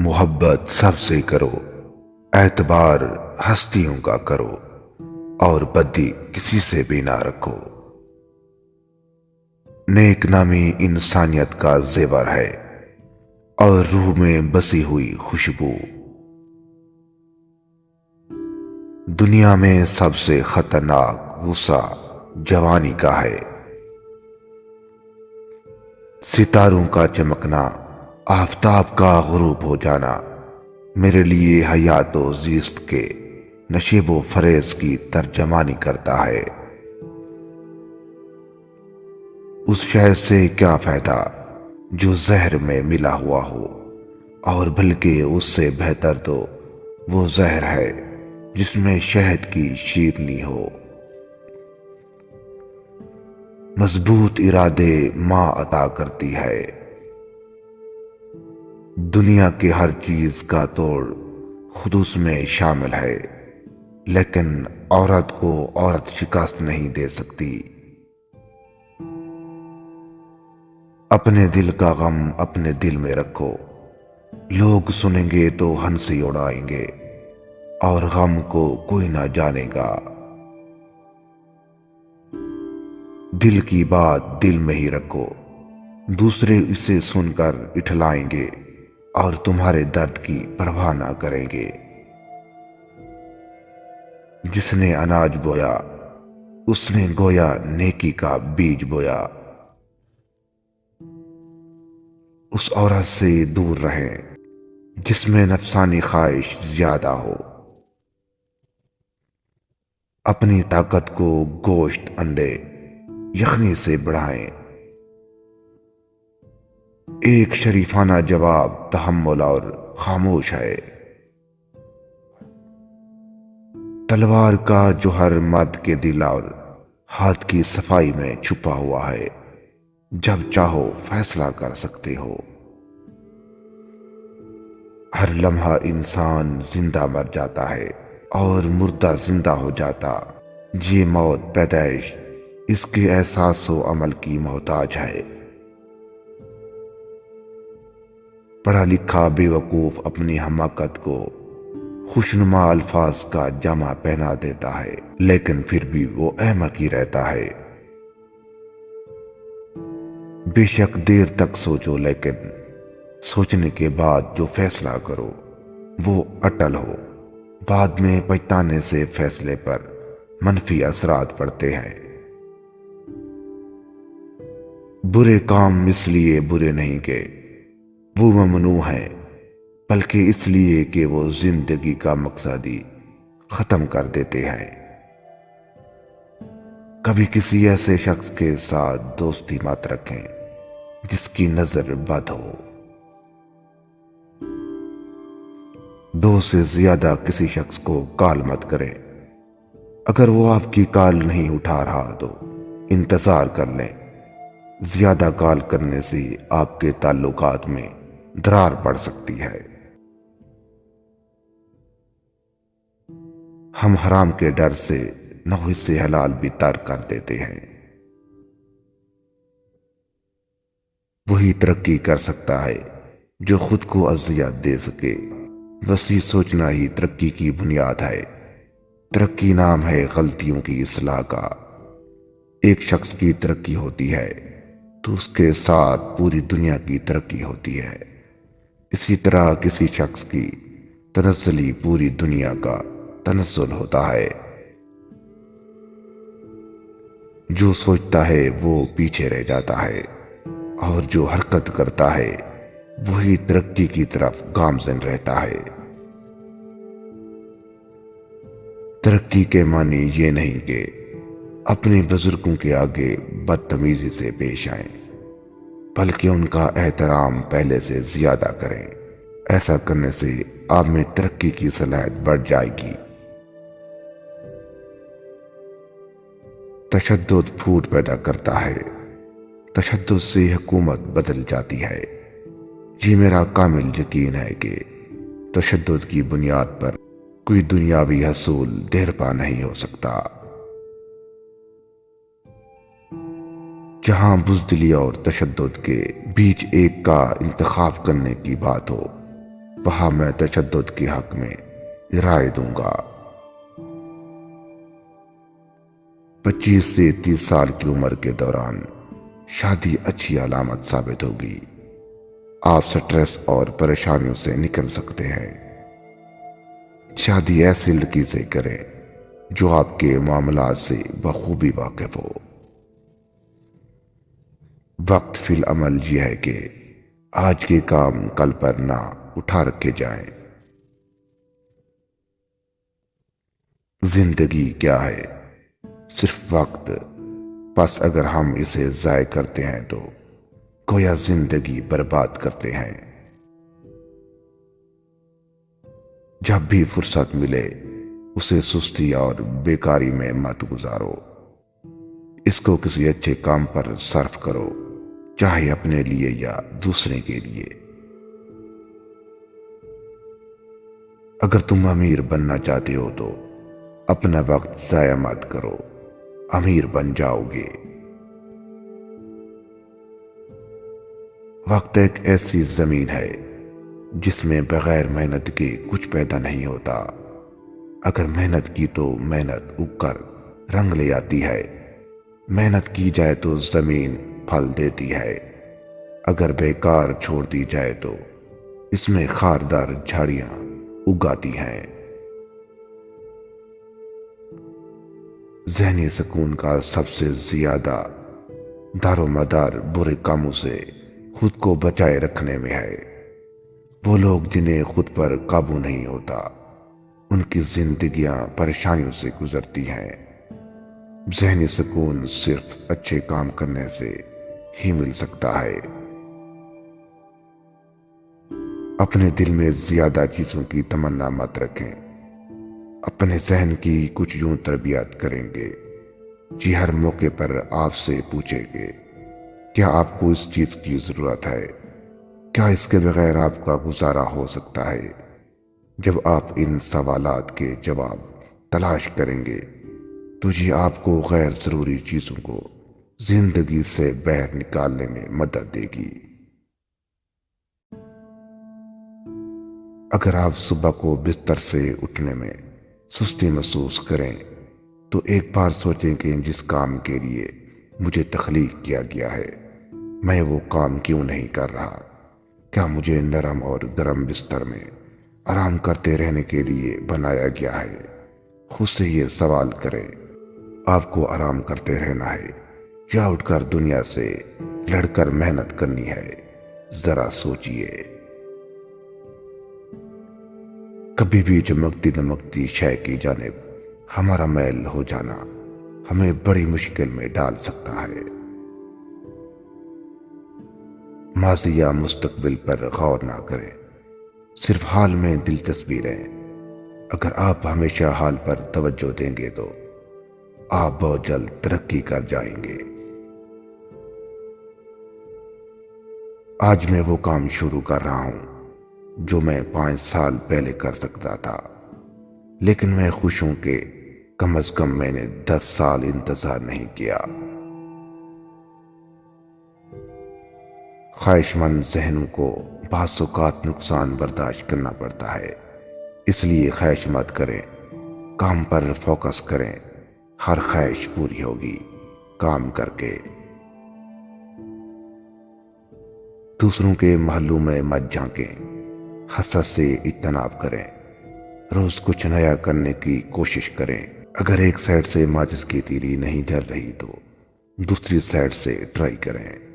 محبت سب سے کرو، اعتبار ہستیوں کا کرو، اور بدی کسی سے بھی نہ رکھو۔ نیک نامی انسانیت کا زیور ہے اور روح میں بسی ہوئی خوشبو۔ دنیا میں سب سے خطرناک غصہ جوانی کا ہے۔ ستاروں کا چمکنا، آفتاب کا غروب ہو جانا میرے لیے حیات و زیست کے نشیب و فریز کی ترجمانی کرتا ہے۔ اس شہد سے کیا فائدہ جو زہر میں ملا ہوا ہو، اور بلکہ اس سے بہتر تو وہ زہر ہے جس میں شہد کی شیرنی ہو۔ مضبوط ارادے ماں عطا کرتی ہے۔ دنیا کی ہر چیز کا توڑ خود اس میں شامل ہے، لیکن عورت کو عورت شکست نہیں دے سکتی۔ اپنے دل کا غم اپنے دل میں رکھو، لوگ سنیں گے تو ہنسی اڑائیں گے، اور غم کو کوئی نہ جانے گا۔ دل کی بات دل میں ہی رکھو، دوسرے اسے سن کر اٹھلائیں گے اور تمہارے درد کی پرواہ نہ کریں گے۔ جس نے اناج بویا اس نے گویا نیکی کا بیج بویا۔ اس عورت سے دور رہیں جس میں نفسانی خواہش زیادہ ہو۔ اپنی طاقت کو گوشت، انڈے، یخنی سے بڑھائیں۔ ایک شریفانہ جواب تحمل اور خاموش ہے۔ تلوار کا جوہر مرد کے دل اور ہاتھ کی صفائی میں چھپا ہوا ہے۔ جب چاہو فیصلہ کر سکتے ہو۔ ہر لمحہ انسان زندہ مر جاتا ہے اور مردہ زندہ ہو جاتا۔ یہ موت پیدائش اس کے احساس و عمل کی محتاج ہے۔ پڑھا لکھا بے وقوف اپنی حماقت کو خوشنما الفاظ کا جامہ پہنا دیتا ہے، لیکن پھر بھی وہ احمق ہی رہتا ہے۔ بے شک دیر تک سوچو، لیکن سوچنے کے بعد جو فیصلہ کرو وہ اٹل ہو۔ بعد میں پچھتانے سے فیصلے پر منفی اثرات پڑتے ہیں۔ برے کام اس لیے برے نہیں کہ وہ ممنوع ہیں، بلکہ اس لیے کہ وہ زندگی کا مقصد ہی ختم کر دیتے ہیں۔ کبھی کسی ایسے شخص کے ساتھ دوستی مت رکھیں جس کی نظر بد ہو۔ دو سے زیادہ کسی شخص کو کال مت کریں۔ اگر وہ آپ کی کال نہیں اٹھا رہا تو انتظار کر لیں۔ زیادہ کال کرنے سے آپ کے تعلقات میں درار پڑ سکتی ہے۔ ہم حرام کے ڈر سے نحوست سے حلال بھی ترک کر دیتے ہیں۔ وہی ترقی کر سکتا ہے جو خود کو اذیت دے سکے۔ وسیع سوچنا ہی ترقی کی بنیاد ہے۔ ترقی نام ہے غلطیوں کی اصلاح کا۔ ایک شخص کی ترقی ہوتی ہے تو اس کے ساتھ پوری دنیا کی ترقی ہوتی ہے۔ اسی طرح کسی شخص کی تنزلی پوری دنیا کا تنزل ہوتا ہے۔ جو سوچتا ہے وہ پیچھے رہ جاتا ہے، اور جو حرکت کرتا ہے وہی ترقی کی طرف گامزن رہتا ہے۔ ترقی کے معنی یہ نہیں کہ اپنے بزرگوں کے آگے بدتمیزی سے پیش آئیں، بلکہ ان کا احترام پہلے سے زیادہ کریں۔ ایسا کرنے سے آپ میں ترقی کی صلاحیت بڑھ جائے گی۔ تشدد پھوٹ پیدا کرتا ہے، تشدد سے حکومت بدل جاتی ہے۔ یہ میرا کامل یقین ہے کہ تشدد کی بنیاد پر کوئی دنیاوی حصول دیرپا نہیں ہو سکتا۔ جہاں بزدلی اور تشدد کے بیچ ایک کا انتخاب کرنے کی بات ہو، وہاں میں تشدد کے حق میں رائے دوں گا۔ 25 سے 30 سال کی عمر کے دوران شادی اچھی علامت ثابت ہوگی۔ آپ سٹریس اور پریشانیوں سے نکل سکتے ہیں۔ شادی ایسی لڑکی سے کریں جو آپ کے معاملات سے بخوبی واقف ہو۔ وقت فی العمل یہ ہے کہ آج کے کام کل پر نہ اٹھا رکھے جائیں۔ زندگی کیا ہے؟ صرف وقت۔ بس اگر ہم اسے ضائع کرتے ہیں تو گویا زندگی برباد کرتے ہیں۔ جب بھی فرصت ملے اسے سستی اور بیکاری میں مت گزارو۔ اس کو کسی اچھے کام پر صرف کرو، چاہے اپنے لیے یا دوسرے کے لیے۔ اگر تم امیر بننا چاہتے ہو تو اپنا وقت ضائع مت کرو، امیر بن جاؤ گے۔ وقت ایک ایسی زمین ہے جس میں بغیر محنت کے کچھ پیدا نہیں ہوتا۔ اگر محنت کی تو محنت اگ کر رنگ لے آتی ہے۔ محنت کی جائے تو زمین پھل دیتی ہے۔ اگر بیکار چھوڑ دی جائے تو اس میں خاردار جھاڑیاں اگاتی ہیں۔ ذہنی سکون کا سب سے زیادہ دار و مدار برے کاموں سے خود کو بچائے رکھنے میں ہے۔ وہ لوگ جنہیں خود پر قابو نہیں ہوتا، ان کی زندگیاں پریشانیوں سے گزرتی ہیں۔ ذہنی سکون صرف اچھے کام کرنے سے ہی مل سکتا ہے۔ اپنے دل میں زیادہ چیزوں کی تمنا مت رکھیں۔ اپنے ذہن کی کچھ یوں تربیت کریں گے جی ہر موقع پر آپ سے پوچھیں گے کیا آپ کو اس چیز کی ضرورت ہے؟ کیا اس کے بغیر آپ کا گزارا ہو سکتا ہے؟ جب آپ ان سوالات کے جواب تلاش کریں گے تو یہ آپ کو غیر ضروری چیزوں کو زندگی سے باہر نکالنے میں مدد دے گی۔ اگر آپ صبح کو بستر سے اٹھنے میں سستی محسوس کریں تو ایک بار سوچیں کہ جس کام کے لیے مجھے تخلیق کیا گیا ہے میں وہ کام کیوں نہیں کر رہا؟ کیا مجھے نرم اور گرم بستر میں آرام کرتے رہنے کے لیے بنایا گیا ہے؟ خود سے یہ سوال کریں، آپ کو آرام کرتے رہنا ہے یا اٹھ کر دنیا سے لڑ کر محنت کرنی ہے؟ ذرا سوچئے۔ کبھی بھی چمکتی دمکتی شے کی جانب ہمارا میل ہو جانا ہمیں بڑی مشکل میں ڈال سکتا ہے۔ ماضی یا مستقبل پر غور نہ کریں، صرف حال میں دلچسپی لیں۔ اگر آپ ہمیشہ حال پر توجہ دیں گے تو آپ بہت جلد ترقی کر جائیں گے۔ آج میں وہ کام شروع کر رہا ہوں جو میں 5 سال پہلے کر سکتا تھا، لیکن میں خوش ہوں کہ کم از کم میں نے 10 سال انتظار نہیں کیا۔ خواہش مند ذہنوں کو بعض اوقات نقصان برداشت کرنا پڑتا ہے، اس لیے خواہش مت کریں، کام پر فوکس کریں۔ ہر خواہش پوری ہوگی کام کر کے۔ دوسروں کے محلوں میں مت جھانکیں، حسد سے اجتناب کریں۔ روز کچھ نیا کرنے کی کوشش کریں۔ اگر ایک سائیڈ سے ماچس کی تیلی نہیں جل رہی تو دوسری سائیڈ سے ٹرائی کریں۔